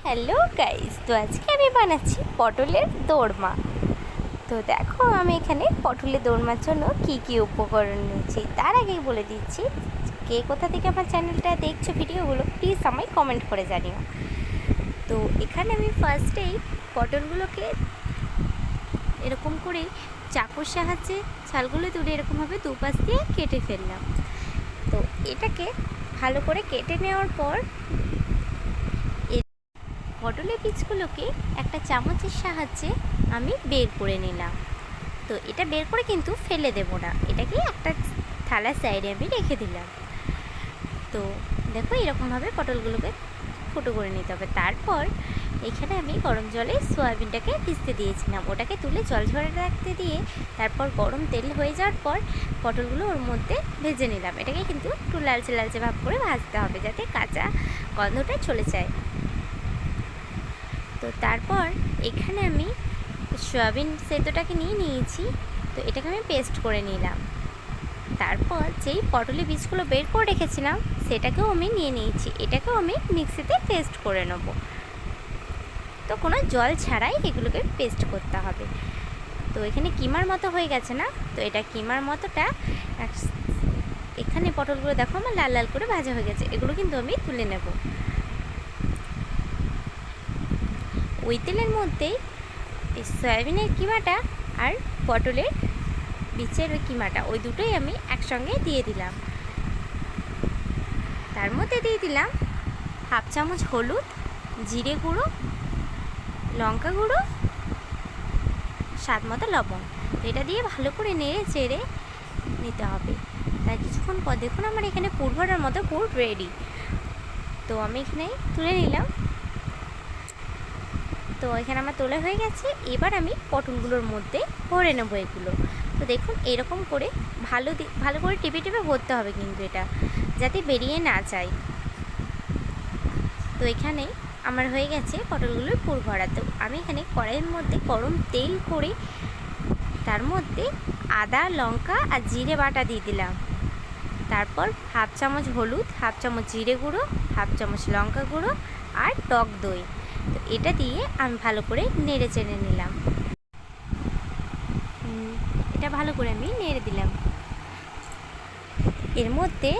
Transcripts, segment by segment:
Hello guys, তো আজকে আমি বানাচ্ছি পটলের দোরমা। তো দেখো আমি এখানে পটলের দোরমার জন্য কি কি উপকরণ নিয়েছি তার আগেই বলে দিচ্ছি, কে কোথা থেকে আমার চ্যানেলটা দেখছো ভিডিওগুলো প্লিজ আমায় কমেন্ট করে জানিও। তো এখানে আমি ফার্স্টেই পটলগুলোকে এরকম করে চাকুর সাহায্যে ছালগুলো তুলে এরকমভাবে দুপাশ দিয়ে কেটে ফেললাম। তো এটাকে ভালো করে কেটে নেওয়ার পর পটলের বীজগুলোকে একটা চামচের সাহায্যে আমি বের করে নিলাম। তো এটা বের করে কিন্তু ফেলে দেব না, এটাকে একটা থালার সাইডে আমি রেখে দিলাম। তো দেখো এরকমভাবে পটলগুলোকে ফুটো করে নিতে হবে। তারপর এখানে আমি গরম জলে সয়াবিনটাকে ভিজতে দিয়েছিলাম, ওটাকে তুলে জল ঝরে রাখতে দিয়ে তারপর গরম তেল হয়ে যাওয়ার পর পটলগুলো ওর মধ্যে ভেজে নিলাম। এটাকে কিন্তু একটু লালচে লালচে ভাব করে ভাজতে হবে যাতে কাঁচা গন্ধটা চলে যায়। তো তারপর এখানে আমি সয়াবিন সেদ্ধটাকে নিয়ে নিয়েছি, তো এটাকে আমি পেস্ট করে নিলাম। তারপর যেই পটলের বীজগুলো বের করে রেখেছিলাম সেটাকেও আমি নিয়ে নিয়েছি, এটাকেও আমি মিক্সিতে পেস্ট করে নেব। তো কোনো জল ছাড়াই এগুলোকে পেস্ট করতে হবে। তো এখানে কিমার মতো হয়ে গেছে না, তো এটা কিমার মতোটা এখানে পটলগুলো দেখো আমার লাল লাল করে ভাজা হয়ে গেছে, এগুলো কিন্তু আমি তুলে নেব। ওই তেলের মধ্যেই সয়াবিনের কিমাটা আর পটলের বীজের ওই কিমাটা ওই দুটোই আমি একসঙ্গে দিয়ে দিলাম। তার মধ্যে দিয়ে দিলাম হাফ চামচ হলুদ, জিরে গুঁড়ো, লঙ্কা গুঁড়ো, স্বাদ মতো লবণ। তো এটা দিয়ে ভালো করে নেড়ে চেড়ে নিতে হবে। তাই কিছুক্ষণ পর দেখুন আমার এখানে পুর ভরার মতো পুর রেডি। তো আমি এখানে তুলে নিলাম। তো এখানে আমার তোলা হয়ে গেছে, এবার আমি পটলগুলোর মধ্যে ভরে নেবো এগুলো। তো দেখুন এরকম করে ভালো করে টিপে টিপে ভরতে হবে কিন্তু এটা যাতে বেরিয়ে না যায়। তো এখানে আমার হয়ে গেছে পটলগুলোর পুর ভরা। তো আমি এখানে কড়াইয়ের মধ্যে গরম তেল করে তার মধ্যে আদা, লঙ্কা আর জিরে বাটা দিয়ে দিলাম। তারপর হাফ চামচ হলুদ, হাফ চামচ জিরে গুঁড়ো, হাফ চামচ লঙ্কা গুঁড়ো আর টক দই। তো এটা দিয়ে আমি ভালো করে নেড়ে চেড়ে নিলাম। এটা ভালো করে আমি নেড়ে দিলাম। এর মধ্যে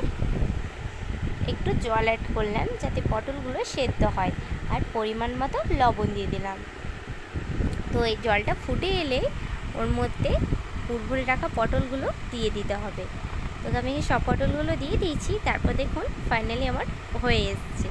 একটু জল অ্যাড করলাম যাতে পটলগুলো সেদ্ধ হয়, আর পরিমাণ মতো লবণ দিয়ে দিলাম। তো এই জলটা ফুটে এলে ওর মধ্যে পুর ভরে রাখা পটলগুলো দিয়ে দিতে হবে। তো আমি সব পটলগুলো দিয়ে দিয়েছি। তারপর দেখুন ফাইনালি আমার হয়ে এসছে।